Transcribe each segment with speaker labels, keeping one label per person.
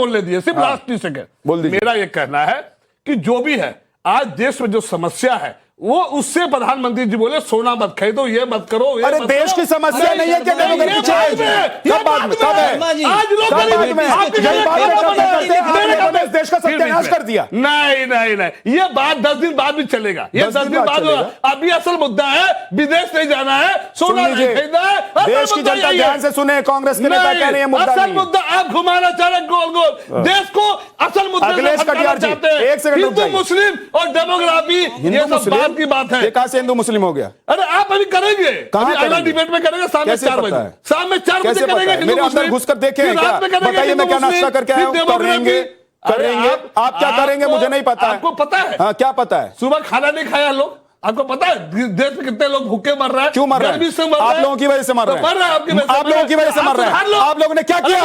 Speaker 1: बोलने दिए, सिर्फ लास्ट 30 सेकंड
Speaker 2: बोल दीजिए।
Speaker 1: मेरा ये कहना है कि जो भी है आज देश में जो समस्या है वो उससे प्रधानमंत्री जी बोले सोना मत खरीदो, ये मत करो, ये
Speaker 2: अरे
Speaker 1: मत
Speaker 2: देश
Speaker 1: करो।
Speaker 2: की समस्या नहीं है कि डेमोक्रेट पीछे है। कब बाद में? कब है?
Speaker 1: आज लोग
Speaker 2: कब बाद में?
Speaker 1: आपके
Speaker 2: यही बात
Speaker 1: गरीब
Speaker 2: करते करते आप
Speaker 1: मेरे
Speaker 2: लोगों ने
Speaker 1: कमरे-
Speaker 2: इस देश का सत्यानाश कर दिया।
Speaker 1: नहीं नहीं नहीं, ये बात 10 दिन बाद भी चलेगा, ये 10 दिन बाद
Speaker 2: चलेगा।
Speaker 1: होगा। अभी असल मुद्दा है विदेश नहीं जाना है, सोना नहीं खरीदना है। असल
Speaker 2: देश की
Speaker 1: मुद्दा
Speaker 2: जनता
Speaker 1: यही
Speaker 2: ध्यान से सुने, कांग्रेस के नेता कह रहे हैं मुद्दा
Speaker 1: असल
Speaker 2: नहीं है।
Speaker 1: मुद्दा आप घुमाना चाह रहे हैं गोल गोल देश को, असल मुद्दे से
Speaker 2: अखिलेश
Speaker 1: भटकाना
Speaker 2: कटियार जी,
Speaker 1: चाहते हैं।
Speaker 2: एक सेकंड रुक
Speaker 1: हिंदू
Speaker 2: जाइए।
Speaker 1: मुस्लिम और डेमोग्राफी ये सब बात की बात है।
Speaker 2: ये कहां से हिंदू मुस्लिम हो गया?
Speaker 1: अरे आप अभी करेंगे,
Speaker 2: कहाँ
Speaker 1: अभी अगला
Speaker 2: करेंगे?
Speaker 1: डिबेट में करेंगे, शाम में
Speaker 2: कैसे
Speaker 1: 4
Speaker 2: पता
Speaker 1: बजे,
Speaker 2: है?
Speaker 1: शाम में 4 बजे
Speaker 2: कैसे पता
Speaker 1: करेंगे
Speaker 2: है?
Speaker 1: हिंदू
Speaker 2: मेरे अंदर
Speaker 1: मुस्लिम,
Speaker 2: घुस कर देखें
Speaker 1: फिर
Speaker 2: क्या?
Speaker 1: रात में करेंगे
Speaker 2: बताइए
Speaker 1: हिंदू
Speaker 2: मैं क्या
Speaker 1: मुस्लिम,
Speaker 2: नाश्ता करके
Speaker 1: फिर
Speaker 2: आया हूं?
Speaker 1: डेमोग्राफी।
Speaker 2: करेंगे
Speaker 1: अरे
Speaker 2: करेंगे आप क्या करेंगे मुझे नहीं पता है।
Speaker 1: आपको पता है?
Speaker 2: हाँ क्या पता है?
Speaker 1: सुबह खाना नहीं खाया लोग, आपको पता है देश में कितने लोग भूखे मर रहे हैं?
Speaker 2: क्यों मर रहे
Speaker 1: गर्मी से
Speaker 2: हैं?
Speaker 1: मर रहे
Speaker 2: आप
Speaker 1: हैं।
Speaker 2: लोगों की वजह से मर रहे हैं।
Speaker 1: मर रहे हैं आपकी वजह से।
Speaker 2: आप लोगों की वजह से मर रहे हैं। आप लोगों ने क्या किया?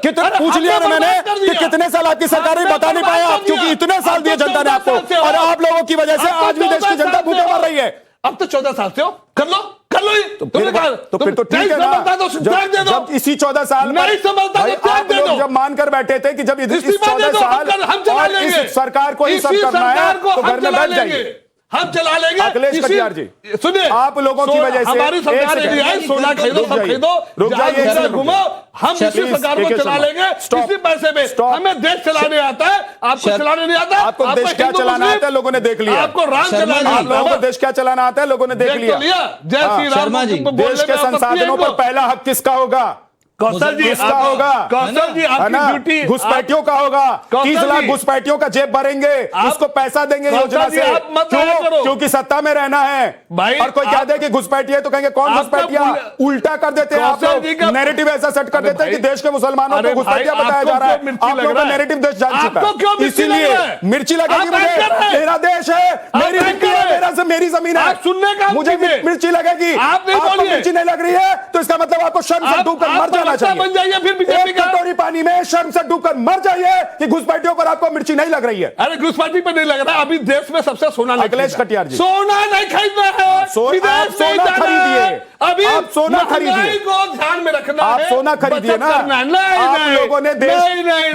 Speaker 2: कितने पूछ लिया ना मैंने कि कितने साल आपकी सरकार ने बता नहीं पाया आप, क्योंकि इतने साल दिए जनता ने आपको, और आप लोगों की वजह से आज भी देश की जनता भूखे मर रही है।
Speaker 1: अब तो 14 साल से हो, कर लो ये।
Speaker 2: तो फिर तो ठीक है ना। जब इसी 14 साल में
Speaker 1: नहीं समझता
Speaker 2: भाई
Speaker 1: तो
Speaker 2: आप लोग जब मान कर बैठे थे कि जब इस 14 साल और इस सरकार को ही सब करना है तो घर में बैठ जाइए।
Speaker 1: हम चला लेंगे।
Speaker 2: अखिलेश कटियार जी,
Speaker 1: सुनिए,
Speaker 2: आप लोगों की वजह से
Speaker 1: हमारी सरकार ने दिया है, सोना खरीदो, सब खरीदो,
Speaker 2: रुक जाइए,
Speaker 1: घूमो, हम इसी सरकार को चला लेंगे इसी पैसे में। हमें देश चलाने आता है, आपको चलाने नहीं आता।
Speaker 2: आपको देश क्या चलाना आता है लोगों ने देख लिया।
Speaker 1: आपको राम चलाना
Speaker 2: आप लोगों को देश क्या चलाना आता है लोगों ने देख लिया।
Speaker 1: जय श्री राम।
Speaker 3: शर्मा जी,
Speaker 2: देश के संसाधनों पर पहला हक किसका होगा?
Speaker 1: कौशल जी
Speaker 2: किसका होगा?
Speaker 1: कौशल जी
Speaker 2: है
Speaker 1: आपकी
Speaker 2: ना?
Speaker 1: ड्यूटी
Speaker 2: घुसपैठियों का होगा। 30 लाख घुसपैठियों का जेब भरेंगे, उसको पैसा देंगे योजना से।
Speaker 1: आप मत दया करो।
Speaker 2: क्योंकि सत्ता में रहना है
Speaker 1: भाई,
Speaker 2: और कोई कह दे कि घुसपैठी है तो कहेंगे कौन घुसपैठिया। उल्टा कर देते हैं आप लोग, नैरेटिव ऐसा सेट कर देते हैं कि देश के मुसलमानों को घुसपैठिया बताया जा रहा है। आप लोगों का नैरेटिव देश जान चुका है, इसीलिए मिर्ची लगेगी मुझे। मेरा देश है, मेरी मिट्टी है, मेरी जमीन है,
Speaker 1: सुनने का
Speaker 2: मुझे मिर्ची लगेगी। आपको मिर्ची नहीं लग रही है तो इसका मतलब आपको शर्म से डूबकर मर जाना चाहिए।
Speaker 1: बन जाइए फिर बीजेपी
Speaker 2: एक
Speaker 1: का।
Speaker 2: कटोरी पानी में शर्म से डूबकर मर जाइए कि घुसपैठियों पर आपको मिर्ची नहीं लग रही है।
Speaker 1: अरे घुसपैठी पे नहीं लग रहा, अभी देश में सबसे सोना नहीं
Speaker 2: अखिलेश
Speaker 1: खरीदना।
Speaker 2: कटियार जी,
Speaker 1: सोना नहीं खरीदना है,
Speaker 2: आप सोना
Speaker 1: जाना
Speaker 2: खरीदिए।
Speaker 1: है। अभी
Speaker 2: आप सोना खरीदिए,
Speaker 1: महंगाई को ध्यान में रखना
Speaker 2: आप
Speaker 1: है,
Speaker 2: सोना खरीदिए ना।
Speaker 1: बचत करना है। नहीं,
Speaker 2: आप
Speaker 1: नहीं,
Speaker 2: लोगों ने देश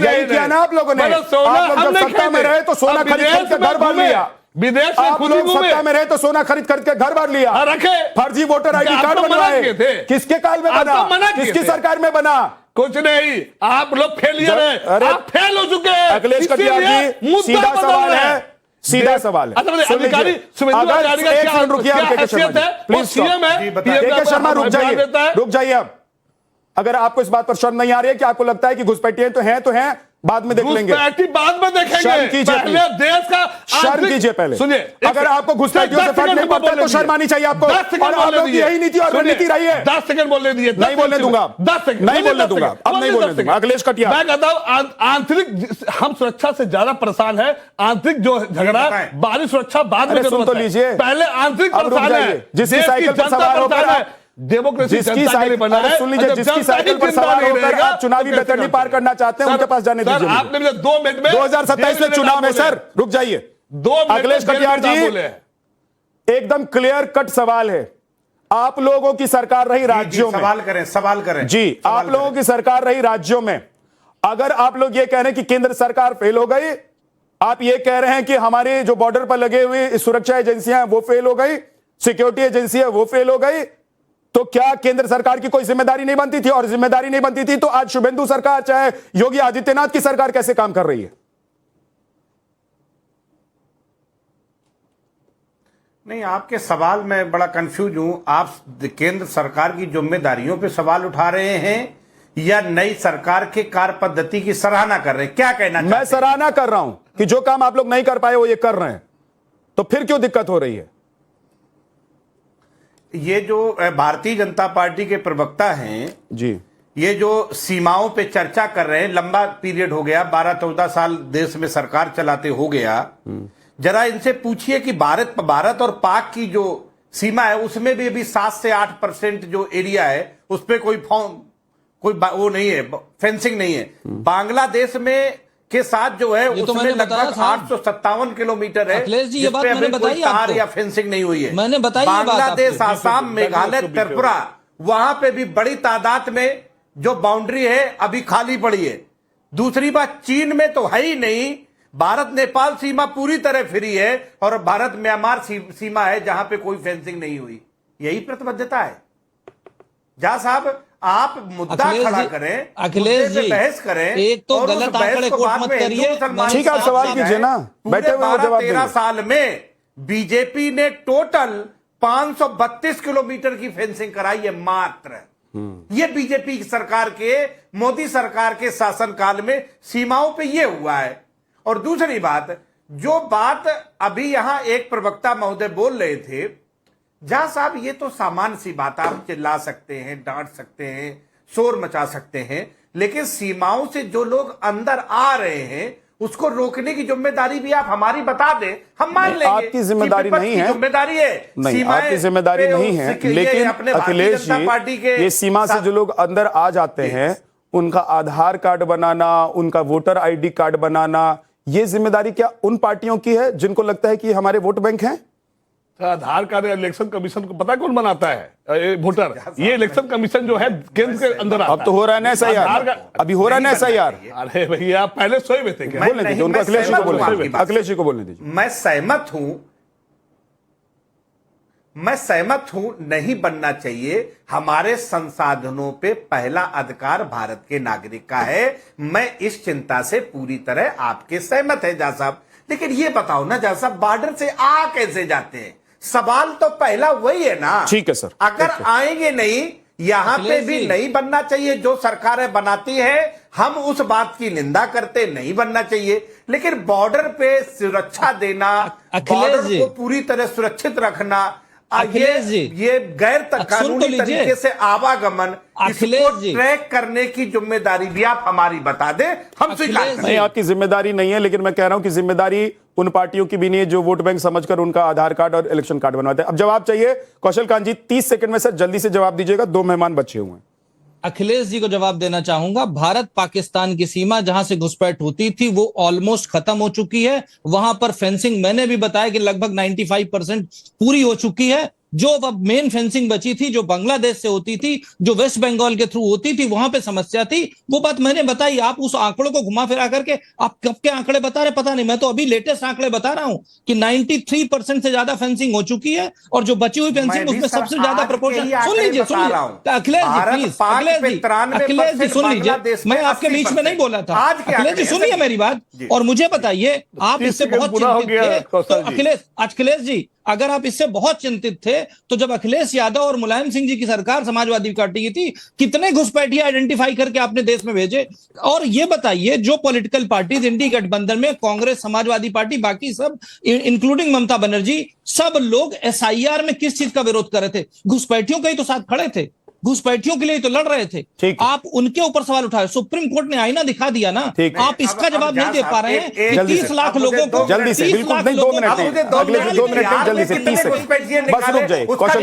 Speaker 2: यही किया ना। आप लोगों ने,
Speaker 1: मतलब सोना
Speaker 2: आप लोग
Speaker 1: हम
Speaker 2: जब
Speaker 1: नहीं
Speaker 2: सत्ता में
Speaker 1: खरीदे।
Speaker 2: रहे तो सोना
Speaker 1: अब
Speaker 2: खरीद के
Speaker 1: विदेश
Speaker 2: घर
Speaker 1: में
Speaker 2: भर
Speaker 1: घूमे,
Speaker 2: लिया।
Speaker 1: विदेश में
Speaker 2: आप
Speaker 1: खुद
Speaker 2: लोग
Speaker 1: ही घूमे।
Speaker 2: सत्ता में रहे तो सोना खरीद के घर भर लिया,
Speaker 1: रखे
Speaker 2: फर्जी वोटर आईडी
Speaker 1: आप
Speaker 2: कार्ड
Speaker 1: तो मना
Speaker 2: बनवाए।
Speaker 1: किए थे।
Speaker 2: किसके काल में
Speaker 1: आप
Speaker 2: बना?
Speaker 1: तो मना किए
Speaker 2: किसकी
Speaker 1: थे।
Speaker 2: सरकार में बना?
Speaker 1: कुछ नहीं, आप लोग फेलियर हैं,
Speaker 2: अरे
Speaker 1: आप फेल हो चुके हैं।
Speaker 2: अखिलेश कटियार जी, सीधा सवाल है, सीधा सवाल है। सुन लीजिए, अगर एक मिनट रुकिए, के शर्मा जी, प्लीज
Speaker 1: सीएम है,
Speaker 2: के शर्मा रुक जाइए। अब अगर आपको इस बात पर शर्म नहीं आ रही है कि आपको लगता है कि घुसपैठिए तो हैं, बाद में देख लेंगे,
Speaker 1: बाद में देखेंगे।
Speaker 2: शर्म कीजिए,
Speaker 1: पहले देश का
Speaker 2: शर्म कीजिए पहले।
Speaker 1: सुनिए,
Speaker 2: अगर आपको घुसपैठियों से फर्क नहीं पड़ता तो शर्म आनी चाहिए आपको। और आप लोग की यही नीति और रणनीति रही है।
Speaker 1: 10 सेकंड बोलने दिए,
Speaker 2: नहीं बोलने दूंगा,
Speaker 1: 10 सेकंड
Speaker 2: नहीं बोलने दूंगा, अब नहीं बोलने दूंगा। अखिलेश कटियार,
Speaker 1: मैं कहता हूं आंतरिक हम सुरक्षा से ज्यादा परेशान है, आंतरिक जो झगड़ा, बाहरी सुरक्षा बाद में
Speaker 2: सुन तो लीजिए,
Speaker 1: पहले आंतरिक परेशान है।
Speaker 2: जिसकी साइकिल पर सवार होकर
Speaker 1: डेमोक्रेसी
Speaker 2: जिसकी साइकिल सुन लीजिए, जिसकी साइकिल पर सवार होकर आप चुनावी बेतरनी पार करना चाहते हैं, उनके पास जाने दीजिए।
Speaker 1: आपने मुझे 2 मिनट में
Speaker 2: 2027 में चुनाव है सर, रुक जाइए।
Speaker 1: 2 मिनट
Speaker 2: अखिलेश कटियार जी, एकदम क्लियर कट सवाल है। आप लोगों की सरकार रही राज्यों में,
Speaker 4: सवाल करें
Speaker 2: जी, आप लोगों की सरकार रही राज्यों में। अगर आप लोग ये कह रहे हैं कि केंद्र सरकार फेल हो गई, आप ये कह रहे हैं कि हमारे जो बॉर्डर पर लगे हुए सुरक्षा एजेंसियां वो फेल हो गई, सिक्योरिटी एजेंसी है वो फेल हो गई, तो क्या केंद्र सरकार की कोई जिम्मेदारी नहीं बनती थी? और जिम्मेदारी नहीं बनती थी तो आज शुभेंदु सरकार, चाहे योगी आदित्यनाथ की सरकार कैसे काम कर रही है?
Speaker 4: नहीं, आपके सवाल में बड़ा कंफ्यूज हूं। आप केंद्र सरकार की जिम्मेदारियों पे सवाल उठा रहे हैं या नई सरकार के कार्य पद्धति की सराहना कर रहे हैं? क्या कहना चाहते हैं?
Speaker 2: मैं सराहना कर रहा हूं कि जो काम आप लोग नहीं कर पाए वो ये कर रहे हैं, तो फिर क्यों दिक्कत हो रही है?
Speaker 4: ये जो भारतीय जनता पार्टी के प्रवक्ता हैं
Speaker 2: जी,
Speaker 4: ये जो सीमाओं पे चर्चा कर रहे हैं, लंबा पीरियड हो गया, 12-14 साल देश में सरकार चलाते हो गया। जरा इनसे पूछिए कि भारत और पाक की जो सीमा है उसमें भी अभी 7 से 8% जो एरिया है उस पर कोई वो नहीं है, फेंसिंग नहीं है। बांग्लादेश में के साथ जो है उसमें लगभग 857 किलोमीटर है,
Speaker 3: अखिलेश जी, ये बात मैंने बताई
Speaker 4: तार या फेंसिंग नहीं हुई है।
Speaker 3: मैंने बताई
Speaker 4: बांग्लादेश, आसाम, मेघालय, त्रिपुरा, वहां पे भी बड़ी तादाद में जो बाउंड्री है अभी खाली पड़ी है। दूसरी बात, चीन में तो है ही नहीं, भारत नेपाल सीमा पूरी तरह फ्री है और भारत म्यांमार सीमा है जहां पे कोई फेंसिंग नहीं हुई। यही प्रतिबद्धता है। जहां साहब आप मुद्दा खड़ा करें,
Speaker 3: अखिलेश जी
Speaker 4: बहस करें,
Speaker 3: एक तो
Speaker 4: और उस
Speaker 3: गलत
Speaker 4: बहस
Speaker 3: आंकड़े
Speaker 4: को
Speaker 3: कोट
Speaker 4: बाद
Speaker 3: मत
Speaker 4: में
Speaker 3: करिए।
Speaker 4: हिंदू मुसलमान
Speaker 2: ठीक है, आप सवाल कीजिए ना, बैठे हुए वो जवाब
Speaker 4: 13
Speaker 2: देंगे।
Speaker 4: साल में बीजेपी ने टोटल 532 किलोमीटर की फेंसिंग कराई है मात्र। ये बीजेपी की सरकार के, मोदी सरकार के शासनकाल में सीमाओं पे ये हुआ है। और दूसरी बात, जो बात अभी यहां एक प्रवक्ता महोदय बोल रहे थे, जहां साहब ये तो सामान्य सी बात, आप चिल्ला सकते हैं, डांट सकते हैं, शोर मचा सकते हैं, लेकिन सीमाओं से जो लोग अंदर आ रहे हैं उसको रोकने की जिम्मेदारी भी आप हमारी बता दें, हम मान लेंगे।
Speaker 2: आपकी जिम्मेदारी नहीं है,
Speaker 4: जिम्मेदारी है,
Speaker 2: नहीं आपकी जिम्मेदारी नहीं है, लेकिन अखिलेश जी ये सीमा से जो लोग अंदर आ जाते हैं उनका आधार कार्ड बनाना, उनका वोटर आईडी कार्ड बनाना, ये जिम्मेदारी क्या उन पार्टियों की है जिनको लगता है कि हमारे वोट बैंक हैं?
Speaker 1: आधार कार्ड इलेक्शन कमीशन को पता है कौन बनाता है? वोटर। ये इलेक्शन कमीशन जो है केंद्र के अंदर आता है।
Speaker 2: अब तो हो रहा है ना ऐसा यार, अभी हो रहा है ना ऐसा यार।
Speaker 1: अरे भैया पहले सोए हुए थे क्या?
Speaker 2: बोलने दीजिए उनको, अखिलेश जी को बोलने दीजिए, अखिलेश जी को बोलने दीजिए।
Speaker 4: मैं सहमत हूं, नहीं बनना चाहिए। हमारे संसाधनों पे पहला अधिकार भारत के नागरिक का है। मैं इस चिंता से पूरी तरह आपके सहमत है जा साहब। लेकिन ये बताओ ना जा साहब, बॉर्डर से आ कैसे जाते हैं? सवाल तो पहला वही है ना।
Speaker 2: ठीक है सर,
Speaker 4: अगर आएंगे नहीं, यहां पे भी नहीं बनना चाहिए। जो सरकारें बनाती है हम उस बात की निंदा करते, नहीं बनना चाहिए। लेकिन बॉर्डर पे सुरक्षा देना, बॉर्डर को पूरी तरह सुरक्षित रखना, ये गैर कानूनी तरीके से आवागमन, इसको ट्रैक करने की जिम्मेदारी भी आप हमारी बता दें, हम स्वीकार करें।
Speaker 2: नहीं, आपकी जिम्मेदारी नहीं है, लेकिन मैं कह रहा हूं कि जिम्मेदारी उन पार्टियों की भी नहीं है जो वोट बैंक समझकर उनका आधार कार्ड और इलेक्शन कार्ड बनवाते हैं। अब जवाब चाहिए कौशल कांत जी, 30 सेकंड में सर जल्दी से जवाब दीजिएगा, 2 मेहमान बचे हुए हैं।
Speaker 3: अखिलेश जी को जवाब देना चाहूंगा। भारत पाकिस्तान की सीमा जहां से घुसपैठ होती थी वो ऑलमोस्ट खत्म हो चुकी है। वहां पर फेंसिंग मैंने भी बताया कि लगभग 95% पूरी हो चुकी है। जो अब मेन फेंसिंग बची थी, जो बांग्लादेश से होती थी, जो वेस्ट बंगाल के थ्रू होती थी, वहां पे समस्या थी, वो बात मैंने बताई। आप उस आंकड़ों को घुमा फिरा करके आप कब के आंकड़े बता रहे पता नहीं, मैं तो अभी लेटेस्ट आंकड़े बता रहा हूं कि 93% से ज्यादा फेंसिंग हो चुकी है। और जो बची हुई फेंसिंग उसमें सबसे ज्यादा प्रपोर्शन, सुन लीजिए अखिलेश जी सुन लीजिए, मैं आपके बीच में नहीं बोला था। अखिलेश जी सुनिए मेरी बात और मुझे बताइए, आप इससे बहुत चिंतित थे तो अखिलेश जी अगर आप इससे बहुत चिंतित थे तो जब अखिलेश यादव और मुलायम सिंह जी की सरकार समाजवादी पार्टी की थी, कितने घुसपैठिए आइडेंटिफाई करके आपने देश में भेजे? और ये बताइए, जो पॉलिटिकल पार्टीज इंडी गठबंधन में, कांग्रेस, समाजवादी पार्टी, बाकी सब इंक्लूडिंग ममता बनर्जी, सब लोग एसआईआर में किस चीज का विरोध कर रहे थे? घुसपैठियों के ही तो साथ खड़े थे, घुसपैठियों के लिए तो लड़ रहे थे। आप उनके ऊपर सवाल उठाए, सुप्रीम कोर्ट ने आईना दिखा दिया ना। आप इसका जवाब नहीं दे पा रहे हैं कि 30 लाख लोगों को,
Speaker 2: जल्दी से, बिल्कुल नहीं, 2 मिनट, अगले 2 मिनट जल्दी से, 30 सेकंड बस रुक जाइए कौशल।